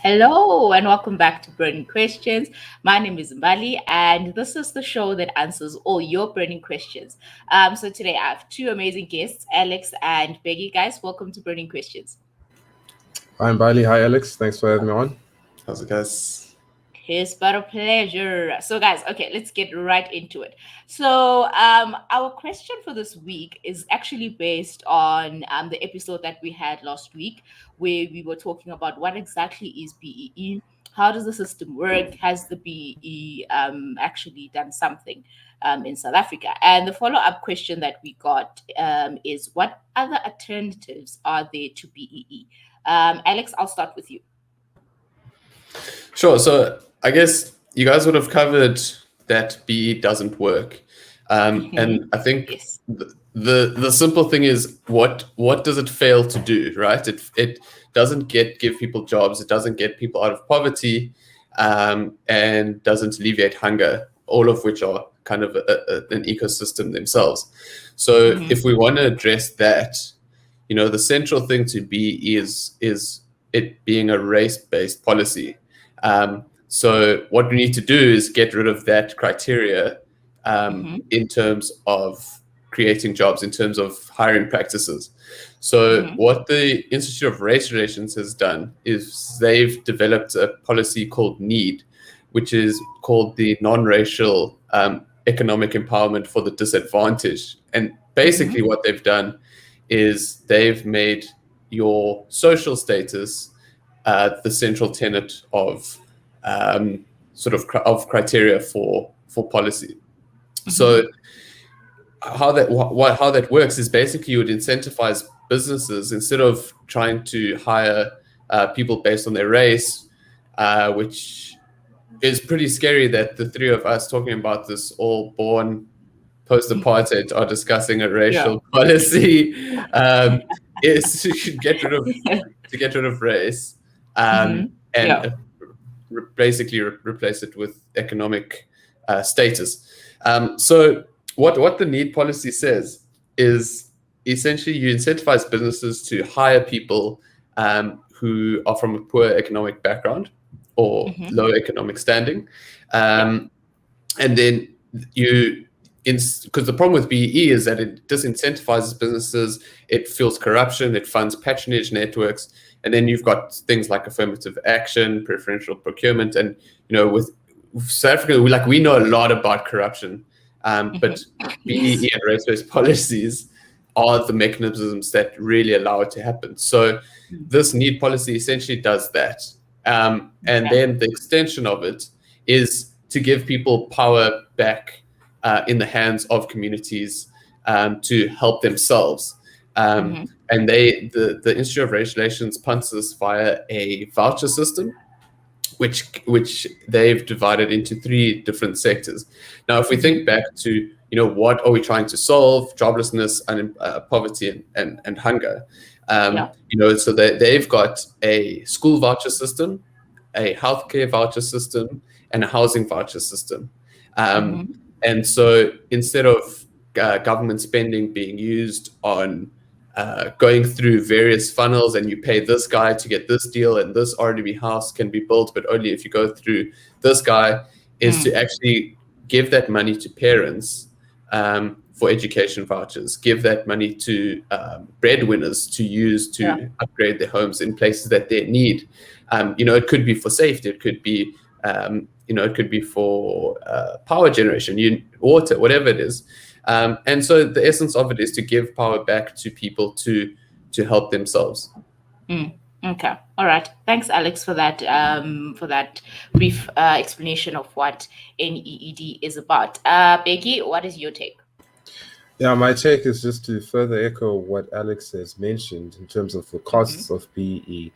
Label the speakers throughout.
Speaker 1: Hello and welcome back to Burning Questions. My name is Mbali, and this is the show that answers all your burning questions. So today I have two amazing guests, Alex and Bheki. Guys, welcome to Burning Questions.
Speaker 2: I'm Bailey. Hi, Alex. Thanks for having me on.
Speaker 3: How's it, guys?
Speaker 1: It's but a pleasure. So, guys, okay, let's get right into it. So, our question for this week is actually based on the episode that we had last week, where we were talking about what exactly is BEE, how does the system work, has the BEE actually done something in South Africa? And the follow up question that we got is what other alternatives are there to BEE? Alex, I'll start with you.
Speaker 3: Sure. So I guess you guys would have covered that BE doesn't work, and I think
Speaker 1: Yes.
Speaker 3: the simple thing is what does it fail to do, right? It doesn't give people jobs. It doesn't get people out of poverty, and doesn't alleviate hunger. All of which are kind of an ecosystem themselves. So if we want to address that, the central thing to BE is it being a race-based policy. So what we need to do is get rid of that criteria in terms of creating jobs, in terms of hiring practices. So what the Institute of Race Relations has done is they've developed a policy called NEED, which is called the Non-Racial Economic Empowerment for the Disadvantaged. And basically what they've done is they've made your social status the central tenet of of criteria for policy. So how that works is basically you would incentivize businesses instead of trying to hire people based on their race, which is pretty scary that the three of us talking about this all born post-apartheid are discussing a racial policy. Is to get rid of race and basically replace it with economic status. So what the NEED policy says is essentially you incentivize businesses to hire people who are from a poor economic background or low economic standing, and then because the problem with BEE is that it disincentivizes businesses, it fuels corruption, it funds patronage networks, and then you've got things like affirmative action, preferential procurement, and with South Africa, we know a lot about corruption, but BEE and race-based policies are the mechanisms that really allow it to happen. So this NEED policy essentially does that, and then the extension of it is to give people power back in the hands of communities to help themselves. And the Institute of Race Relations punts this via a voucher system, which they've divided into three different sectors. Now, if we think back to what are we trying to solve? Joblessness, poverty, and hunger. So they've got a school voucher system, a healthcare voucher system, and a housing voucher system. And so instead of government spending being used on going through various funnels and you pay this guy to get this deal and this RDB house can be built, but only if you go through this guy, is to actually give that money to parents for education vouchers, give that money to breadwinners to use to upgrade their homes in places that they need. It could be for safety, it could be it could be for power generation, water, whatever it is. And so the essence of it is to give power back to people to help themselves.
Speaker 1: Okay. All right. Thanks, Alex, for that brief explanation of what NEED is about. Bheki, what is your take?
Speaker 2: Yeah, my take is just to further echo what Alex has mentioned in terms of the costs of BEE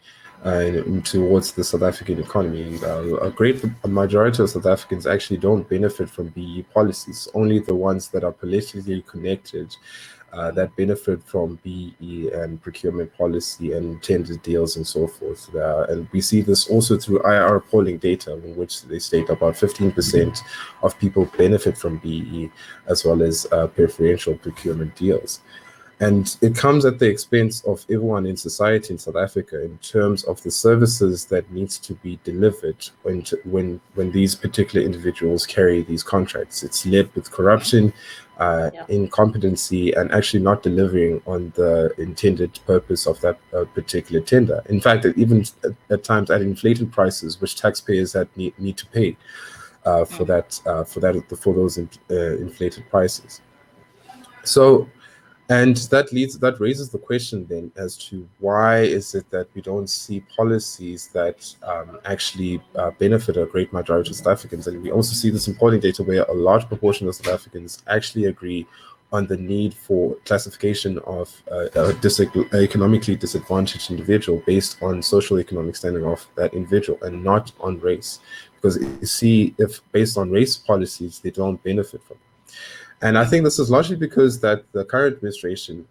Speaker 2: towards the South African economy. And a majority of South Africans actually don't benefit from BEE policies. Only the ones that are politically connected that benefit from BEE and procurement policy and tender deals and so forth. And we see this also through IR polling data, in which they state about 15% of people benefit from BEE, as well as preferential procurement deals. And it comes at the expense of everyone in society in South Africa in terms of the services that needs to be delivered when these particular individuals carry these contracts. It's led with corruption, incompetency, and actually not delivering on the intended purpose of that particular tender. In fact, even at times at inflated prices, which taxpayers need to pay for those inflated prices. So. And that raises the question then as to why is it that we don't see policies that actually benefit a great majority of South Africans. And we also see this in polling data where a large proportion of South Africans actually agree on the need for classification of economically disadvantaged individual based on social economic standing of that individual and not on race. Because you see, if based on race policies, they don't benefit from it. And I think this is largely because that the current administration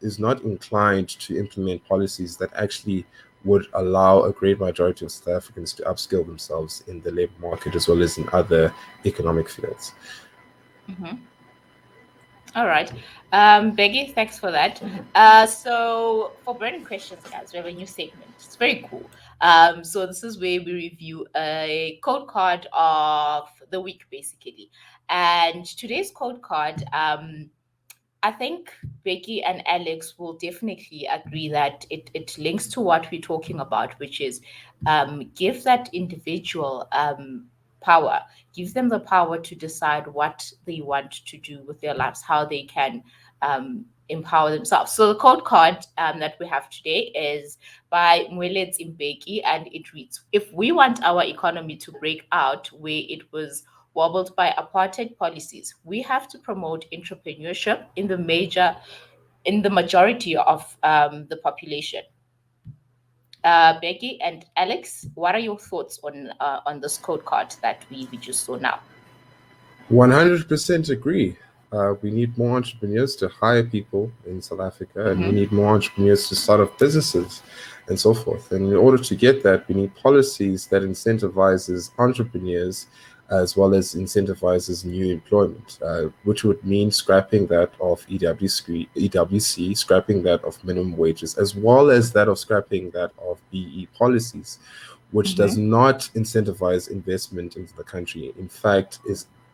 Speaker 2: is not inclined to implement policies that actually would allow a great majority of South Africans to upskill themselves in the labor market as well as in other economic fields.
Speaker 1: Mm-hmm. All right. Bheki, thanks for that. So for burning questions, guys, we have a new segment. It's very cool. So this is where we review a code card of the week, basically. And today's code card, I think Bheki and Alex will definitely agree that it links to what we're talking about, which is give that individual power, give them the power to decide what they want to do with their lives, how they can empower themselves. So the code card that we have today is by Mwelets Mbeki, and it reads, if we want our economy to break out where it was wobbled by apartheid policies, we have to promote entrepreneurship in the majority of the population. Bheki and Alex, what are your thoughts on this code card that we just saw now?
Speaker 2: 100% agree. We need more entrepreneurs to hire people in South Africa, and we need more entrepreneurs to start up businesses and so forth. And in order to get that, we need policies that incentivizes entrepreneurs as well as incentivizes new employment, which would mean scrapping that of EWC, scrapping that of minimum wages, as well as that of scrapping that of BE policies, which does not incentivize investment into the country. In fact,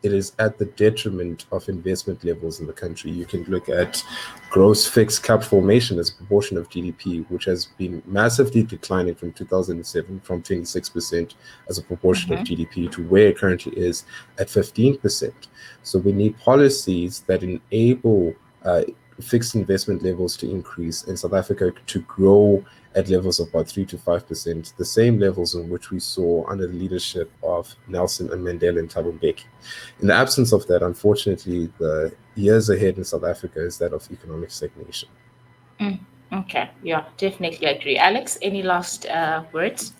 Speaker 2: it is at the detriment of investment levels in the country. You can look at gross fixed cap formation as a proportion of GDP, which has been massively declining from 2007 from 26% as a proportion of GDP to where it currently is at 15%. So we need policies that enable fixed investment levels to increase in South Africa to grow at levels of about 3 to 5%, the same levels in which we saw under the leadership of Nelson and Mandela and Thabo Mbeki. In the absence of that, unfortunately, the years ahead in South Africa is that of economic stagnation.
Speaker 1: Okay, yeah, definitely agree. Alex, any last words?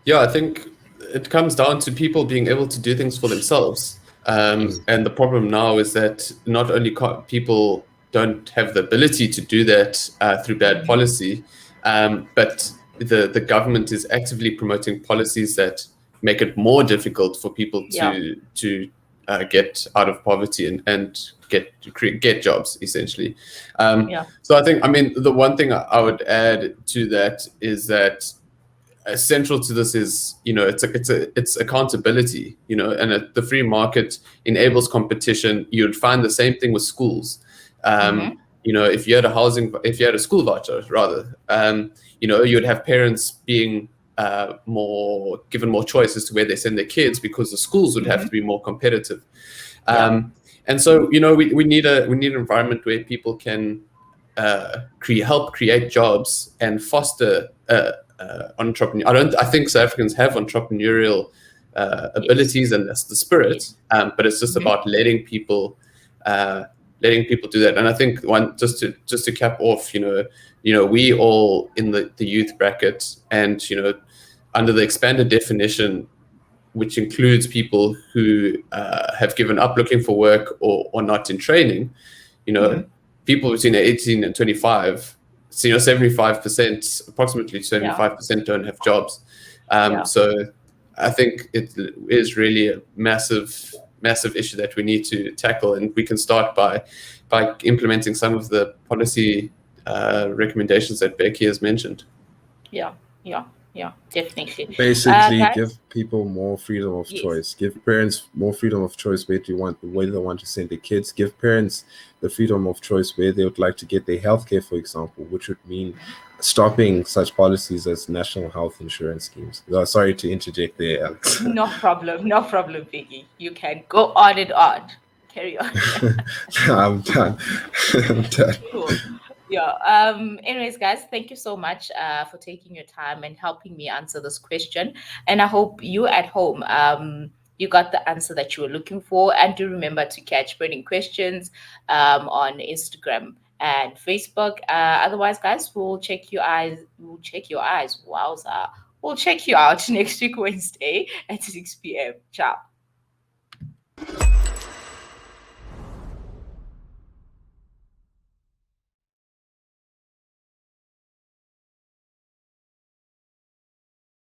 Speaker 3: Yeah, I think it comes down to people being able to do things for themselves. And the problem now is that not only people don't have the ability to do that through bad policy, but the government is actively promoting policies that make it more difficult for people to get out of poverty and get jobs, essentially. So I think, the one thing I would add to that is that central to this is, it's accountability, and the free market enables competition. You'd find the same thing with schools. If you had a school voucher, rather, you'd have parents being given more choice as to where they send their kids, because the schools would have to be more competitive. And so, we need an environment where people can help create jobs and foster entrepreneur. I think South Africans have entrepreneurial abilities, and that's the spirit. But it's just about letting people do that. And I think just to cap off, we all in the youth bracket, and under the expanded definition, which includes people who have given up looking for work or not in training, people between 18 and 25. So, 75%, approximately 75% don't have jobs. So I think it is really a massive massive issue that we need to tackle, and we can start by implementing some of the policy recommendations that Bheki has mentioned.
Speaker 1: Yeah, yeah, yeah, definitely.
Speaker 2: Basically,
Speaker 1: Guys,
Speaker 2: give people more freedom of
Speaker 1: yes.
Speaker 2: choice. Give parents more freedom of choice where they want to send their kids. Give parents the freedom of choice where they would like to get their healthcare, for example, which would mean stopping such policies as national health insurance schemes. Sorry to interject there, Alex.
Speaker 1: No problem, Bheki. You can go on and on. Carry on.
Speaker 2: I'm done. I'm done.
Speaker 1: Cool. Yeah. Anyways, guys, thank you so much for taking your time and helping me answer this question. And I hope you at home you got the answer that you were looking for. And do remember to catch burning questions on Instagram and Facebook. Otherwise, guys, we'll check your eyes. We'll check your eyes. Wowza. We'll check you out next week, Wednesday at 6 p.m. Ciao.